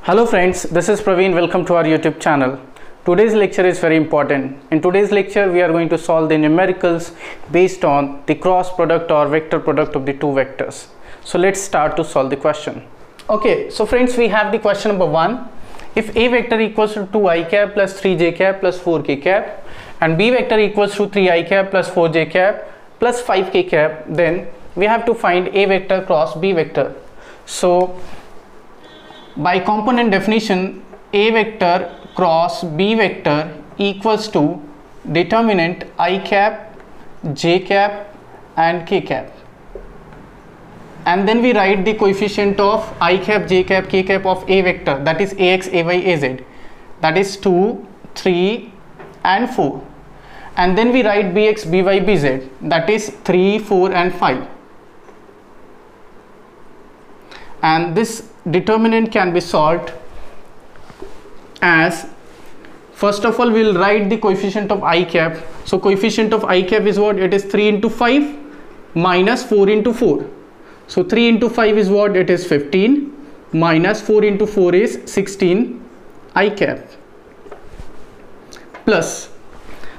Hello friends, this is Praveen. Welcome to our YouTube channel. Today's lecture is very important. In today's lecture, we are going to solve the numericals based on the cross product or vector product of the two vectors. So let's start to solve the question. Okay, so friends, we have the question number 1. If A vector equals to 2i cap plus 3j cap plus 4k cap and B vector equals to 3i cap plus 4j cap plus 5k cap, then we have to find A vector cross B vector. So by component definition, A vector cross B vector equals to determinant I cap, j cap and k cap. And then we write the coefficient of I cap, j cap, k cap of A vector, that is Ax, Ay, Az, that is 2, 3 and 4. And then we write Bx, By, Bz, that is 3, 4 and 5. And this determinant can be solved as, first of all, we will write the coefficient of I cap. So coefficient of I cap is what? It is 3 into 5 minus 4 into 4. So 3 into 5 is what? It is 15 minus 4 into 4 is 16 I cap plus.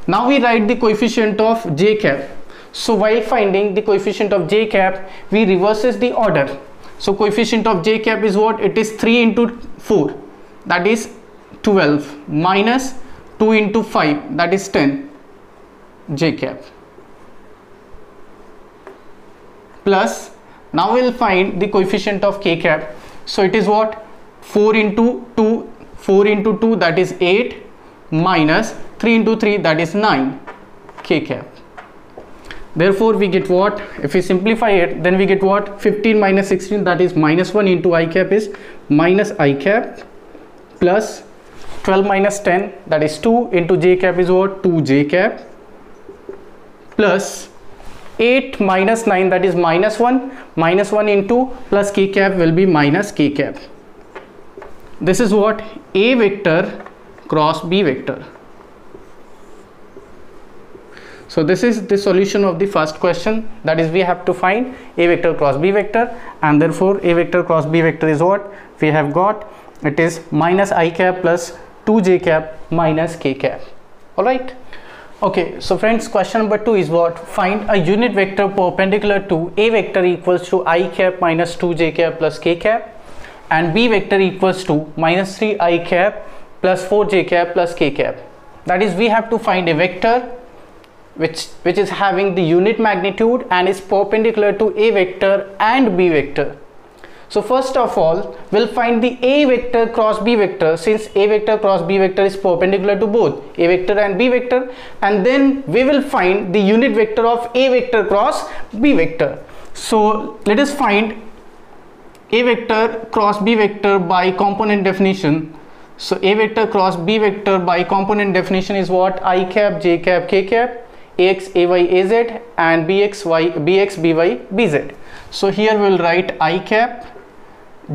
Now we write the coefficient of j cap. So while finding the coefficient of j cap, we reverses the order. So coefficient of j cap is what? It is 3 into 4, that is 12 minus 2 into 5, that is 10 j cap plus. Now we will find the coefficient of k cap. So it is what? 4 into 2, that is 8 minus 3 into 3, that is 9 k cap. Therefore we get what? If we simplify it, then we get what? 15 minus 16, that is minus 1 into I cap is minus I cap plus 12 minus 10, that is 2 into j cap is what? 2 j cap plus 8 minus 9, that is minus 1 into plus k cap will be minus k cap. This is what? A vector cross B vector. So this is the solution of the first question, that is we have to find A vector cross B vector, and therefore A vector cross B vector is what we have got? It is minus I cap plus 2j cap minus k cap. Alright. Okay, so friends, question number 2 is what? Find a unit vector perpendicular to A vector equals to I cap minus 2j cap plus k cap and B vector equals to minus 3i cap plus 4j cap plus k cap. That is, we have to find a vector which is having the unit magnitude and is perpendicular to A vector and B vector. So first of all, we'll find the A vector cross B vector, since A vector cross B vector is perpendicular to both A vector and B vector, and then we will find the unit vector of A vector cross B vector. So let us find A vector cross B vector by component definition. So A vector cross B vector by component definition is what? I cap, j cap, k cap, Ax, Ay, Az and Bx, By, Bz. So here we will write I cap,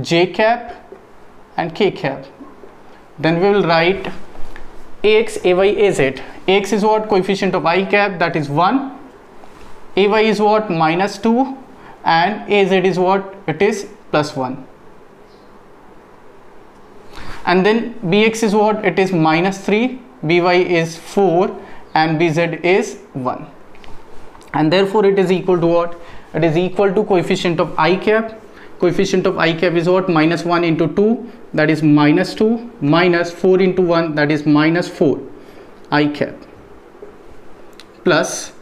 j cap and k cap. Then we will write Ax, Ay, Az. Ax is what? Coefficient of I cap, that is 1. Ay is what? Minus 2 and Az is what? It is plus 1. And then Bx is what? It is minus 3, By is 4 and Bz is 1. And therefore it is equal to what? It is equal to coefficient of I cap. Coefficient of I cap is what? Minus 1 into 2, that is minus 2 minus 4 into 1, that is minus 4 I cap plus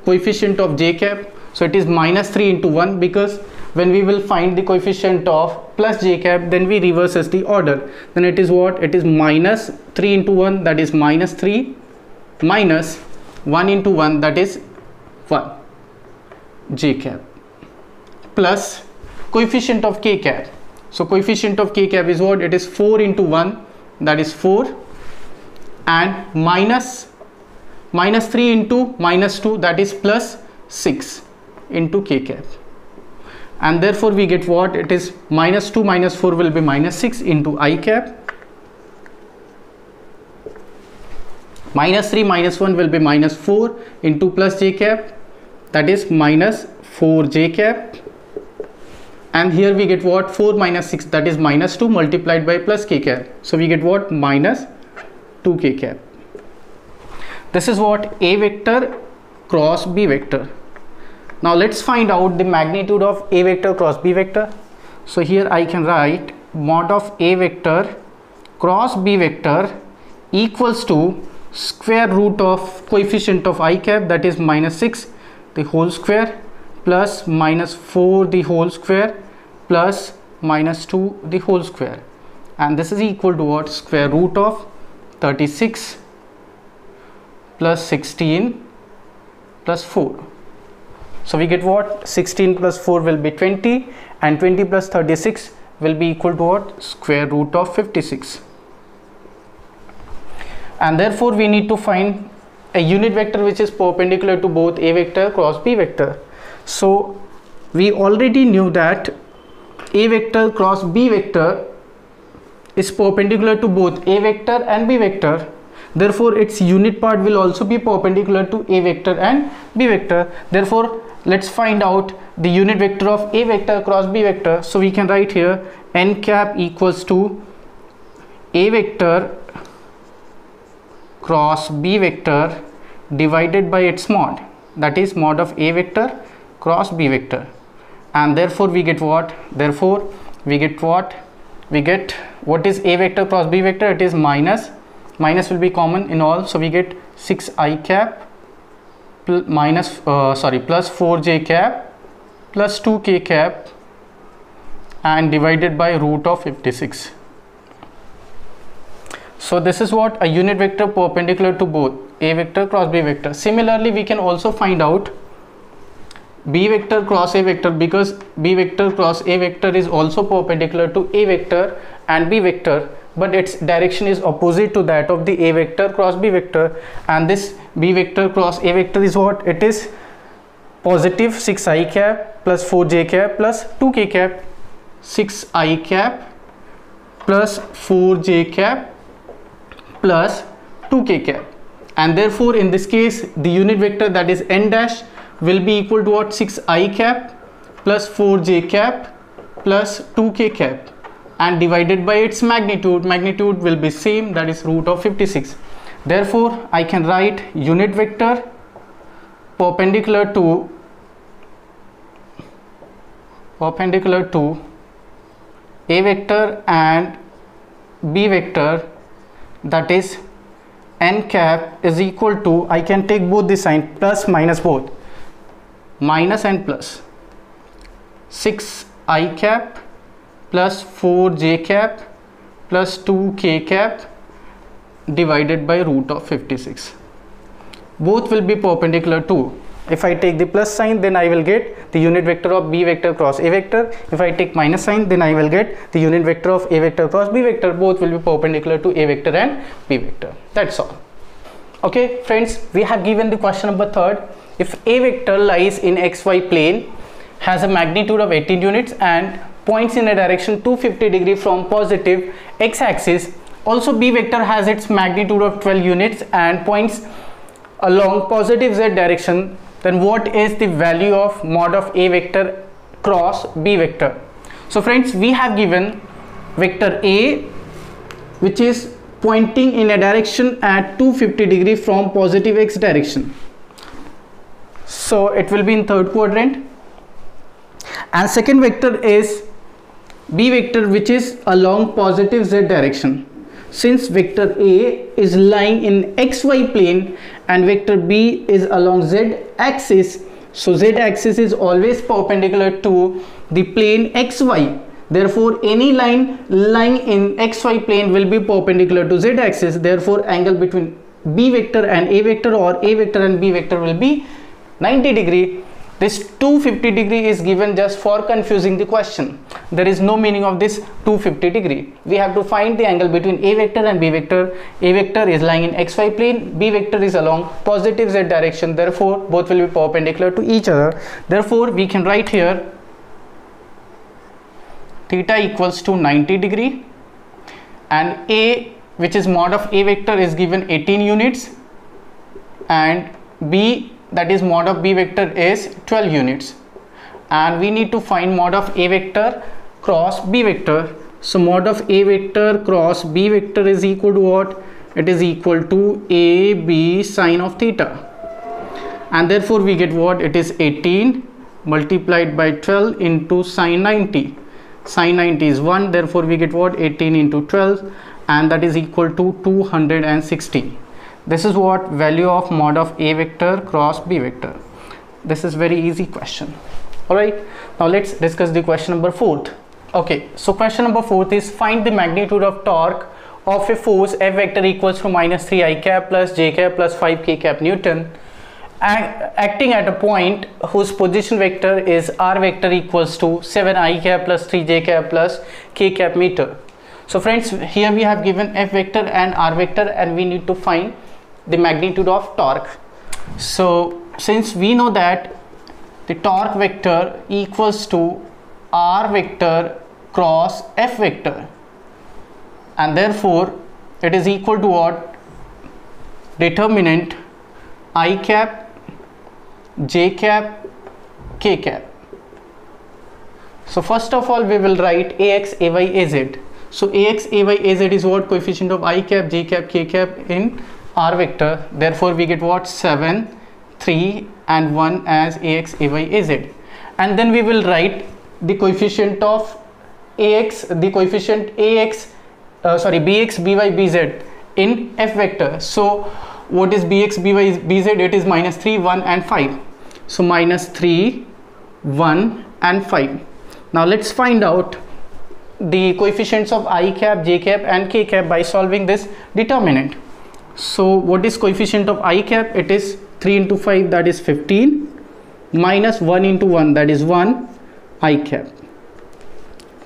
coefficient of j cap. So it is minus 3 into 1, because when we will find the coefficient of plus j cap, then we reverses the order. Then it is what? It is minus 3 into 1, that is minus 3 minus 1 into 1, that is 1 j cap plus coefficient of k cap. So coefficient of k cap is what? It is 4 into 1, that is 4 and minus 3 into minus 2, that is plus 6 into k cap. And therefore we get what? It is minus 2 minus 4 will be minus 6 into I cap. Minus 3 minus 1 will be minus 4 into plus j cap, that is minus 4 j cap and here we get what, 4 minus 6, that is minus 2 multiplied by plus k cap. So we get what, minus 2k cap. This is what A vector cross B vector. Now let's find out the magnitude of A vector cross B vector. So here I can write mod of A vector cross B vector equals to square root of coefficient of I cap, that is minus 6 the whole square plus minus 4 the whole square plus minus 2 the whole square, and this is equal to what, square root of 36 plus 16 plus 4. So we get what, 16 plus 4 will be 20, and 20 plus 36 will be equal to what, square root of 56. And therefore we need to find a unit vector which is perpendicular to both A vector cross B vector. So we already knew that A vector cross B vector is perpendicular to both A vector and B vector. Therefore its unit part will also be perpendicular to A vector and B vector. Therefore let's find out the unit vector of A vector cross B vector. So we can write here n cap equals to A vector cross B vector divided by its mod, that is mod of A vector cross B vector, and therefore we get what, we get what is A vector cross B vector, it is minus will be common in all, so we get 6i cap plus 4j cap plus 2k cap and divided by root of 56. So this is what a unit vector perpendicular to both A vector cross B vector. Similarly we can also find out B vector cross A vector, because B vector cross A vector is also perpendicular to A vector and B vector, but its direction is opposite to that of the A vector cross B vector, and this B vector cross A vector is what, it is positive 6i cap plus 4j cap plus 2k cap, 6i cap plus 4j cap plus 2k cap, and therefore in this case the unit vector, that is n dash, will be equal to what, 6i cap plus 4j cap plus 2k cap and divided by its magnitude will be same, that is root of 56. Therefore I can write unit vector perpendicular to A vector and B vector, that is n cap is equal to, I can take both the sign, plus minus both, minus and plus, 6i cap plus 4j cap plus 2k cap divided by root of 56. Both will be perpendicular to, if I take the plus sign then I will get the unit vector of B vector cross A vector, if I take minus sign then I will get the unit vector of A vector cross B vector. Both will be perpendicular to A vector and B vector. That's all. Okay friends, we have given the question number 3rd. If A vector lies in xy plane, has a magnitude of 18 units and points in a direction 250 degree from positive x-axis, also B vector has its magnitude of 12 units and points along positive z direction, then what is the value of mod of A vector cross B vector? So friends, we have given vector A which is pointing in a direction at 250 degree from positive x direction, so it will be in 3rd quadrant, and second vector is B vector which is along positive z direction. Since vector A is lying in xy plane and vector B is along z axis, so z axis is always perpendicular to the plane xy. Therefore any line lying in xy plane will be perpendicular to z axis. Therefore angle between B vector and A vector or A vector and B vector will be 90 degree. This 250 degree is given just for confusing the question. There is no meaning of this 250 degree. We have to find the angle between A vector and B vector. A vector is lying in xy plane, B vector is along positive z direction. Therefore both will be perpendicular to each other. Therefore we can write here theta equals to 90 degree, and A, which is mod of A vector, is given 18 units, and B, that is mod of B vector, is 12 units, and we need to find mod of A vector cross B vector. So mod of A vector cross B vector is equal to what? It is equal to AB sine of theta, and therefore we get what? It is 18 multiplied by 12 into sine 90. Sine 90 is 1, therefore we get what? 18 into 12, and that is equal to 260. This is what value of mod of A vector cross B vector. This is very easy question. Alright, now let's discuss the question number 4th. Okay, so question number 4th is find the magnitude of torque of a force F vector equals to minus 3 I cap plus j cap plus 5 k cap Newton acting at a point whose position vector is r vector equals to 7 I cap plus 3 j cap plus k cap meter. So friends, here we have given F vector and r vector, and we need to find the magnitude of torque. So since we know that the torque vector equals to r vector cross F vector, and therefore it is equal to what? Determinant I cap, j cap, k cap. So first of all we will write ax, ay, az. So ax, ay, az is what? Coefficient of I cap, j cap, k cap in r vector. Therefore we get what? 7, 3 and 1 as ax, ay, az. And then we will write the coefficient of ax, the coefficient ax, bx, by, bz in F vector. So what is bx, by, bz? It is minus 3, 1 and 5. So minus 3, 1 and 5. Now let's find out the coefficients of I cap, j cap and k cap by solving this determinant. So what is coefficient of I cap? It is 3 into 5, that is 15, minus 1 into 1, that is 1 I cap,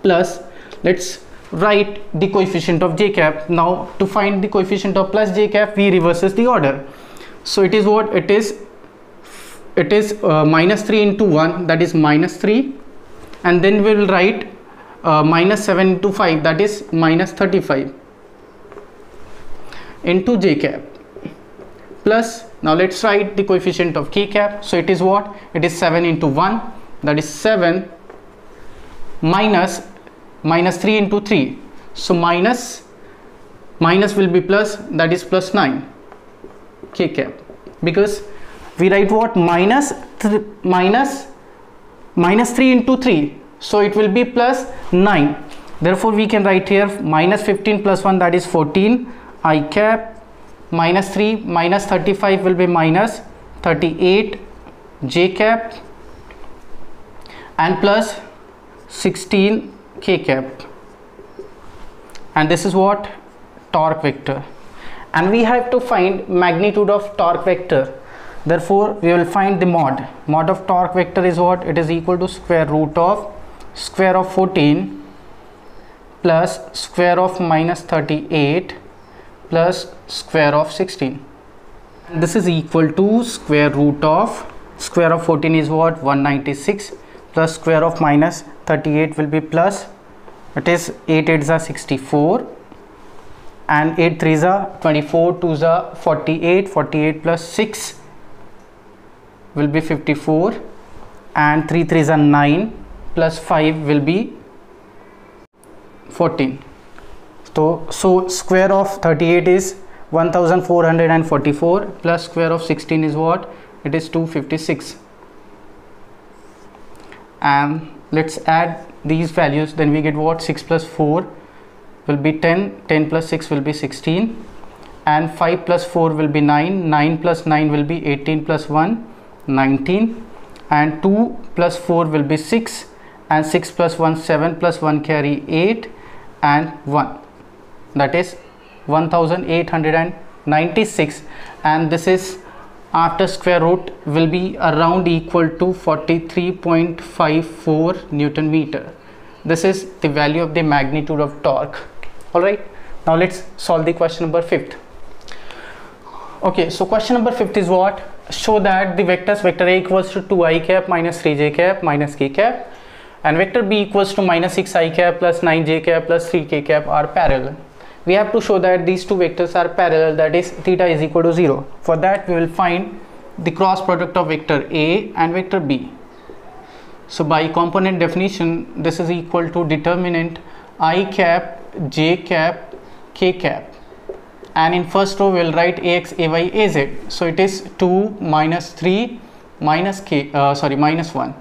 plus let's write the coefficient of j cap. Now to find the coefficient of plus j cap, we reverses the order. So it is what? It is minus 3 into 1, that is minus 3, and then we will write minus 7 into 5, that is minus 35 into j cap, plus now let's write the coefficient of k cap. So it is what? It is 7 into 1, that is 7, minus 3 into 3, so minus will be plus, that is plus 9 k cap, because we write what? Minus 3 into 3, so it will be plus 9. Therefore we can write here minus 15 plus 1, that is 14 I cap, minus 3 minus 35 will be minus 38 j cap, and plus 16 k cap, and this is what? Torque vector, and we have to find magnitude of torque vector. Therefore we will find the mod of torque vector is what? It is equal to square root of square of 14 plus square of minus 38 plus square of 16. This is equal to square root of square of 14 is what? 196, plus square of minus 38 will be plus, it is 8 8s are 64, and 8 3s are 24, 2s are 48, 48 plus 6 will be 54, and 3 3s are 9, plus 5 will be 14. So square of 38 is 1444, plus square of 16 is what? It is 256. And let's add these values, then we get what? 6 plus 4 will be 10, 10 plus 6 will be 16, and 5 plus 4 will be 9, 9 plus 9 will be 18 plus 1 19, and 2 plus 4 will be 6, and 6 plus 1 7, plus 1 carry 8, and 1, that is 1896, and this is after square root will be around equal to 43.54 Newton meter. This is the value of the magnitude of torque. Alright, now let's solve the question number 5th. Okay, so question number 5th is what? Show that the vectors vector A equals to 2 I cap minus 3 j cap minus k cap, and vector B equals to minus 6 I cap plus 9 j cap plus 3 k cap are parallel. We have to show that these two vectors are parallel, that is theta is equal to 0. For that we will find the cross product of vector A and vector B. So by component definition, this is equal to determinant I cap, j cap, k cap, and in first row we will write ax, ay, az. So it is 2 minus 3 minus minus 1,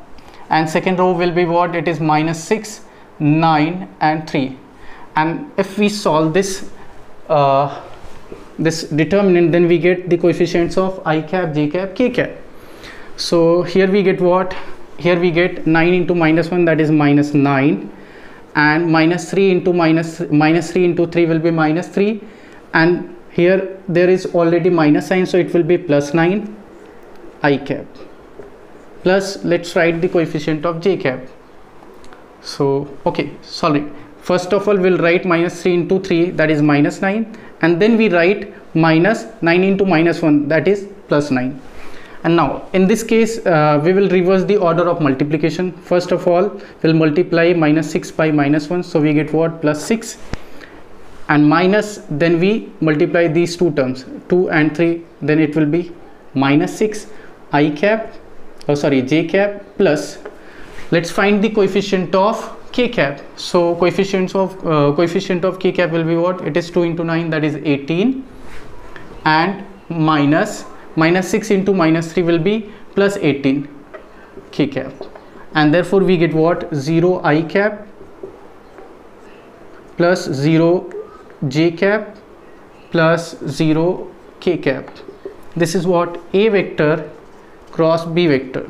and second row will be what? It is minus 6, 9 and 3. And if we solve this this determinant, then we get the coefficients of I cap, j cap, k cap. So here we get what? Here we get 9 into minus 1, that is minus 9, and minus 3 into minus 3 into 3 will be minus 3, and here there is already minus sign, so it will be plus 9 I cap, plus let's write the coefficient of j cap. So okay, sorry, first of all we'll write minus 3 into 3, that is minus 9, and then we write minus 9 into minus 1, that is plus 9. And now in this case we will reverse the order of multiplication. First of all we'll multiply minus 6 by minus 1, so we get what? Plus 6, and minus, then we multiply these two terms 2 and 3, then it will be minus 6 I cap, j cap, plus let's find the coefficient of k cap. So coefficient of k cap will be what? It is 2 into 9, that is 18, and minus 6 into minus 3 will be plus 18 k cap, and therefore we get what? 0 I cap plus 0 j cap plus 0 k cap. This is what? A vector cross b vector.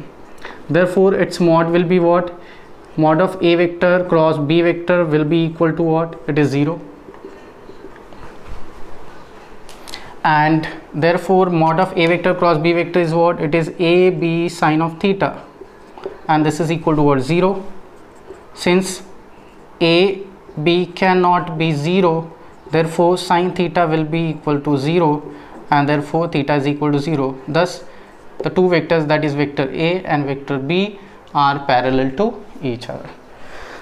Therefore its mod will be what? Mod of a vector cross b vector will be equal to what? It is 0. And therefore mod of a vector cross b vector is what? It is a b sine of theta, and this is equal to what? 0. Since a b cannot be 0, therefore sine theta will be equal to 0, and therefore theta is equal to 0. Thus the two vectors, that is vector a and vector b, are parallel to each other.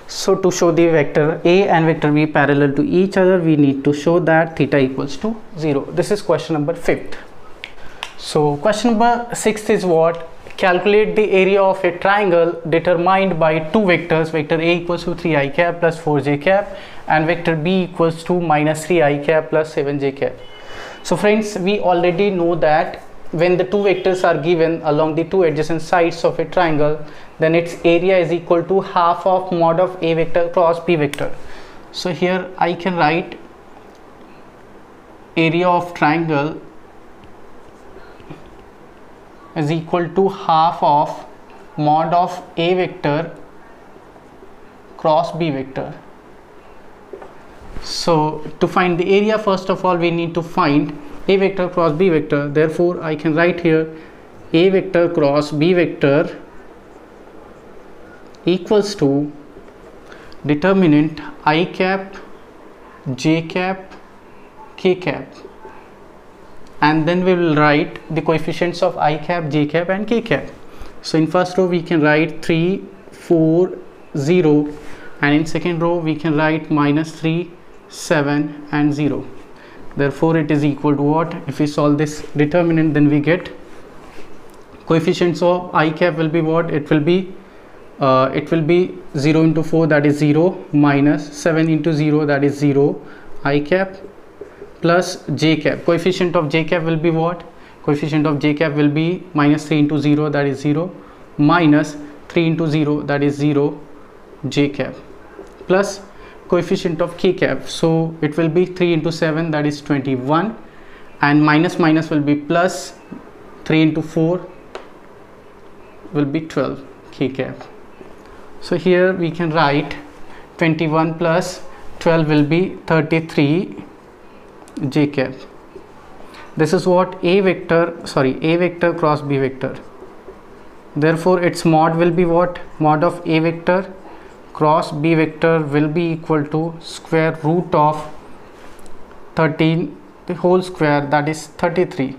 So to show the vector a and vector b parallel to each other, we need to show that theta equals to 0. This is question number 5th. So question number 6th is what? Calculate the area of a triangle determined by two vectors, vector a equals to 3 I cap plus 4 j cap, and vector b equals to minus 3 I cap plus 7 j cap. So friends, we already know that when the two vectors are given along the two adjacent sides of a triangle, then its area is equal to half of mod of a vector cross b vector. So here I can write area of triangle is equal to half of mod of a vector cross b vector. So to find the area, first of all we need to find a vector cross b vector. Therefore I can write here a vector cross b vector equals to determinant I cap, j cap, k cap, and then we will write the coefficients of I cap, j cap and k cap. So in first row we can write 3, 4, 0, and in second row we can write minus 3, 7 and 0. Therefore it is equal to what? If we solve this determinant, then we get coefficients of I cap will be what? It will be 0 into 4, that is 0, minus 7 into 0, that is 0 I cap, plus j cap. Coefficient of j cap will be what? Coefficient of j cap will be minus 3 into 0, that is 0, minus 3 into 0, that is 0 j cap, plus coefficient of k cap. So it will be 3 into 7, that is 21, and minus minus will be plus, 3 into 4 will be 12 k cap. So here we can write 21 plus 12 will be 33 j cap. This is what? A vector cross b vector. Therefore its mod will be what? Mod of a vector cross b vector will be equal to square root of 13 the whole square, that is 33,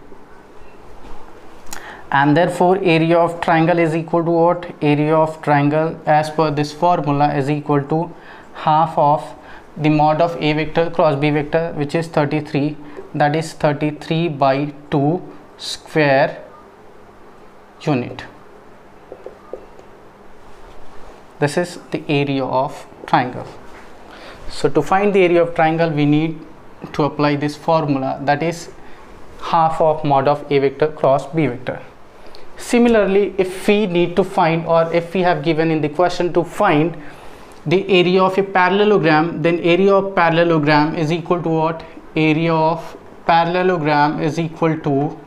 and therefore area of triangle is equal to what? Area of triangle as per this formula is equal to half of the mod of a vector cross b vector, which is 33, that is 33 by 2 square unit. This is the area of triangle. So to find the area of triangle, we need to apply this formula, that is half of mod of A vector cross B vector. Similarly, if we need to find, or if we have given in the question to find the area of a parallelogram, then area of parallelogram is equal to what? Area of parallelogram is equal to,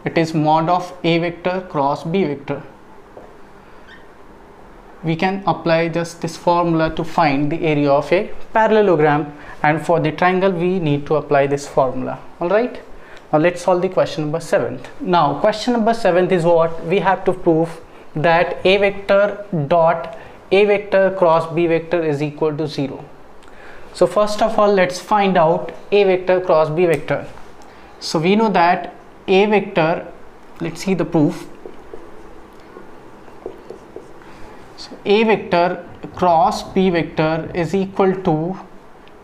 it is mod of A vector cross B vector. We can apply just this formula to find the area of a parallelogram, and for the triangle we need to apply this formula. All right, now let's solve the question number 7. Now question number 7 is what? We have to prove that A vector dot A vector cross B vector is equal to 0. So first of all, let's find out A vector cross B vector. So we know that A vector, let's see the proof. So A vector cross B vector is equal to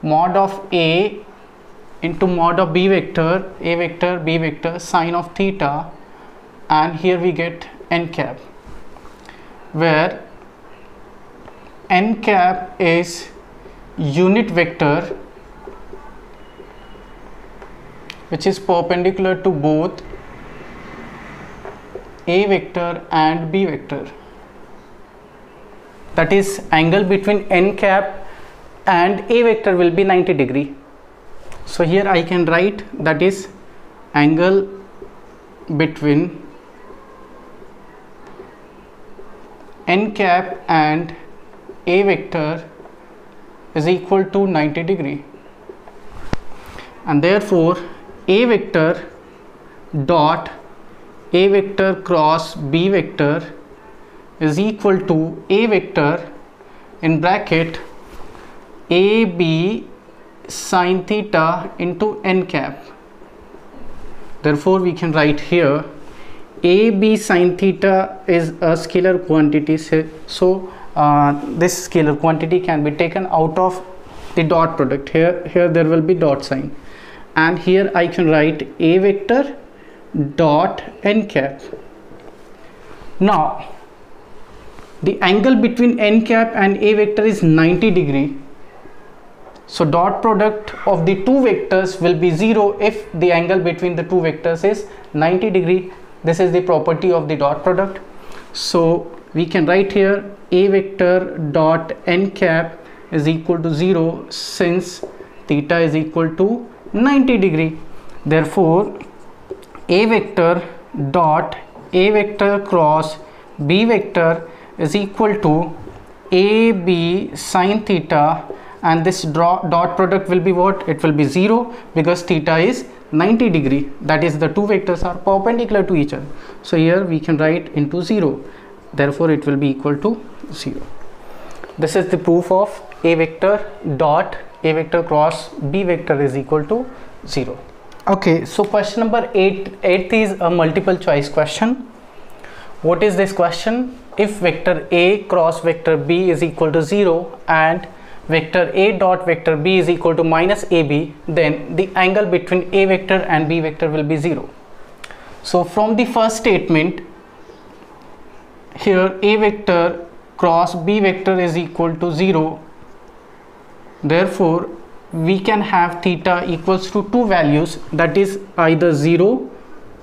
mod of A into mod of B vector, A vector B vector sine of theta, and here we get n cap, where n cap is unit vector which is perpendicular to both A vector and B vector. That is, angle between n cap and A vector will be 90 degree. So here I can write, that is angle between n cap and A vector is equal to 90 degree, and therefore A vector dot A vector cross B vector is equal to A vector in bracket AB sine theta into n cap. Therefore we can write here AB sine theta is a scalar quantity, so this scalar quantity can be taken out of the dot product. Here there will be dot sign, and here I can write A vector dot n cap. Now the angle between n cap and A vector is 90 degree, so dot product of the two vectors will be 0 if the angle between the two vectors is 90 degree. This is the property of the dot product. So we can write here A vector dot n cap is equal to 0 since theta is equal to 90 degree. Therefore A vector dot A vector cross B vector is equal to AB sine theta, and this dot product will be what? It will be 0 because theta is 90 degree, that is the two vectors are perpendicular to each other. So here we can write into 0, therefore it will be equal to 0. This is the proof of A vector dot A vector cross B vector is equal to 0. Okay, so question number 8 is a multiple choice question. What is this question? If vector A cross vector B is equal to 0 and vector A dot vector B is equal to minus AB, then the angle between A vector and B vector will be 0. So from the first statement, here A vector cross B vector is equal to 0, therefore we can have theta equals to two values, that is either 0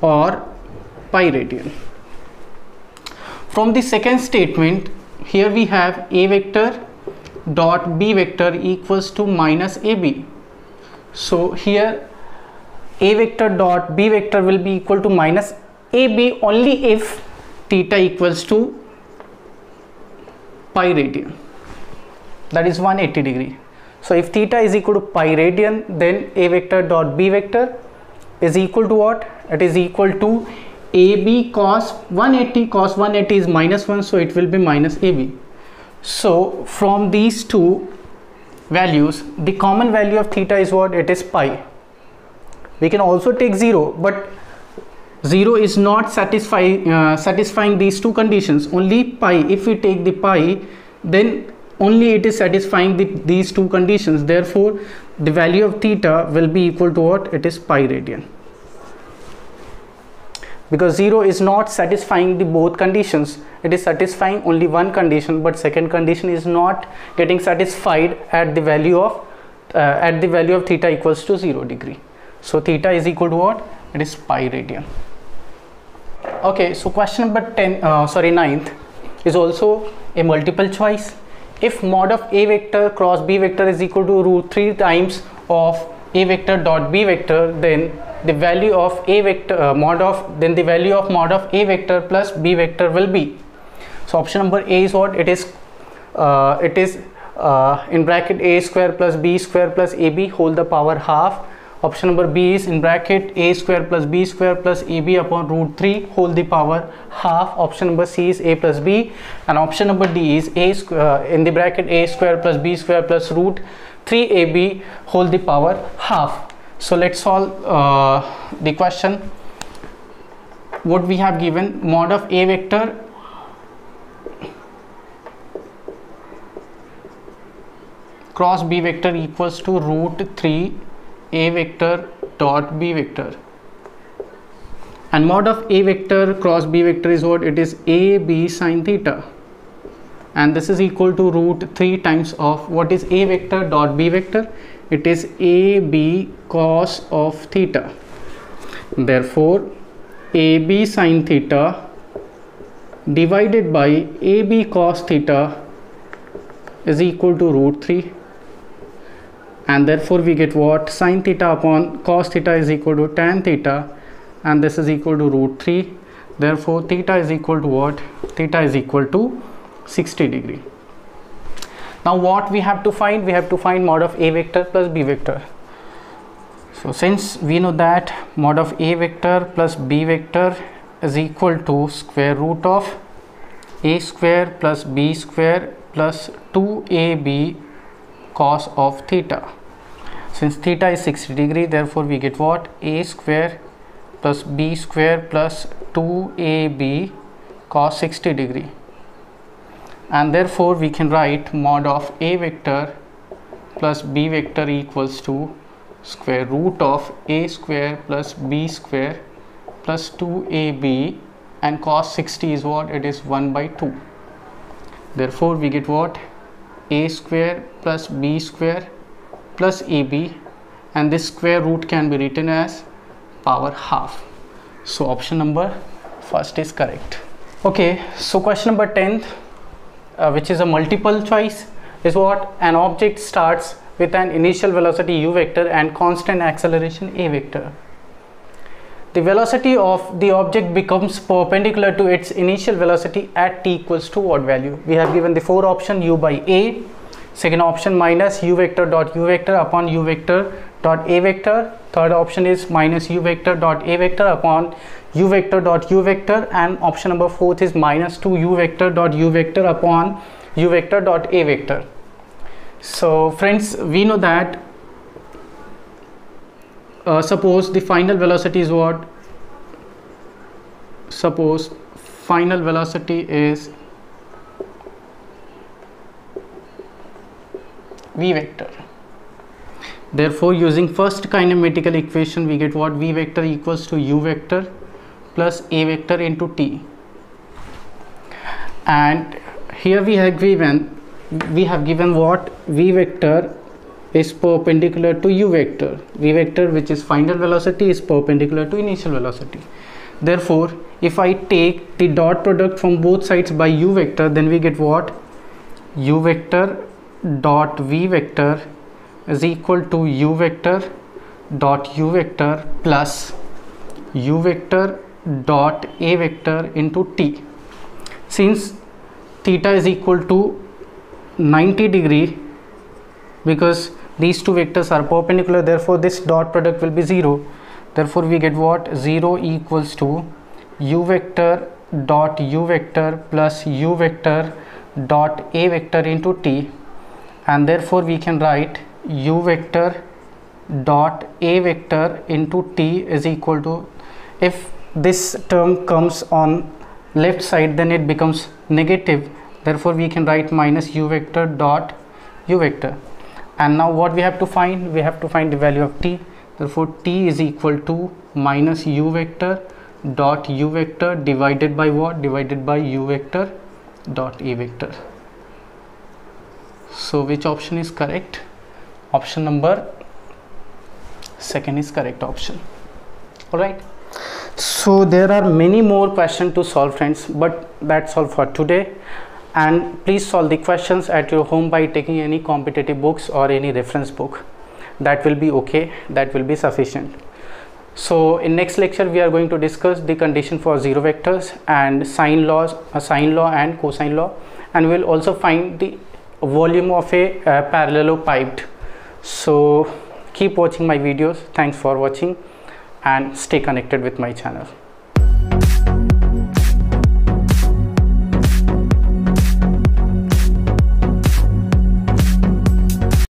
or pi radian. From the second statement, here we have A vector dot B vector equals to minus AB. So here A vector dot B vector will be equal to minus AB only if theta equals to pi radian, that is 180 degree. So if theta is equal to pi radian, then A vector dot B vector is equal to what? It is equal to AB cos 180. Cos 180 is minus 1, so it will be minus AB. So from these two values, the common value of theta is what? It is pi. We can also take 0, but 0 is not satisfying these two conditions. Only pi, if we take the pi, then only it is satisfying these two conditions. Therefore the value of theta will be equal to what? It is pi radian. because 0 is not satisfying the both conditions. It is satisfying only one condition, but second condition is not getting satisfied at the value of theta equals to 0 degree. So theta is equal to what? It is pi radian. Okay, so question number 9th is also a multiple choice. If mod of a vector cross b vector is equal to root 3 times of a vector dot b vector, then the value of a vector mod of a vector plus b vector will be. So option number A is what? It is in bracket a square plus b square plus ab whole the power half. Option number B is in bracket a square plus b square plus ab upon root 3 whole the power half. Option number C is a plus b, and option number D is a square in the bracket a square plus b square plus root 3ab whole the power half. So let's solve the question. What we have given, mod of a vector cross b vector equals to root 3 a vector dot b vector, and mod of a vector cross b vector is what? It is a b sine theta, and this is equal to root 3 times of what is a vector dot b vector? It is a b cos of theta. Therefore a b sine theta divided by a b cos theta is equal to root 3, and therefore we get what? Sine theta upon cos theta is equal to tan theta, and this is equal to root 3. Therefore theta is equal to what? Theta is equal to 60 degree. Now what we have to find? We have to find mod of a vector plus b vector. So since we know that mod of a vector plus b vector is equal to square root of a square plus b square plus 2ab cos of theta. Since theta is 60 degree, therefore we get what? A square plus b square plus 2ab cos 60 degree, and therefore we can write mod of a vector plus b vector equals to square root of a square plus b square plus 2ab, and cos 60 is what? It is 1 by 2. Therefore we get what? A square plus b square plus ab, and this square root can be written as power half. So option number first is correct. Okay, so question number 10th, which is a multiple choice, is what? An object starts with an initial velocity u vector and constant acceleration a vector. The velocity of the object becomes perpendicular to its initial velocity at t equals to what value? We have given the 4 option: u by a, second option minus u vector dot u vector upon u vector dot a vector, third option is minus u vector dot a vector upon u vector dot u vector, and option number 4th is minus 2 u vector dot u vector upon u vector dot a vector. So friends, we know that suppose the final velocity is what? Suppose final velocity is v vector. Therefore using first kinematical equation we get what? V vector equals to u vector plus a vector into t, and here we have given what? V vector is perpendicular to u vector. V vector, which is final velocity, is perpendicular to initial velocity. Therefore if I take the dot product from both sides by u vector, then we get what? U vector dot v vector is equal to u vector dot u vector plus u vector dot a vector into t. Since theta is equal to 90 degree, because these two vectors are perpendicular, therefore this dot product will be 0. Therefore we get what? 0 equals to u vector dot u vector plus u vector dot a vector into t, and therefore we can write u vector dot a vector into t is equal to, if this term comes on left side then it becomes negative, therefore we can write minus u vector dot u vector. And now what we have to find? We have to find the value of t. Therefore t is equal to minus u vector dot u vector divided by what? Divided by u vector dot e vector. So which option is correct? Option number second is correct option. All right, so there are many more questions to solve, friends, but that's all for today. And please solve the questions at your home by taking any competitive books or any reference book. That will be okay, that will be sufficient. So in next lecture we are going to discuss the condition for zero vectors and sine laws, sine law and cosine law, and we'll also find the volume of a parallelopiped. So keep watching my videos. Thanks for watching and stay connected with my channel.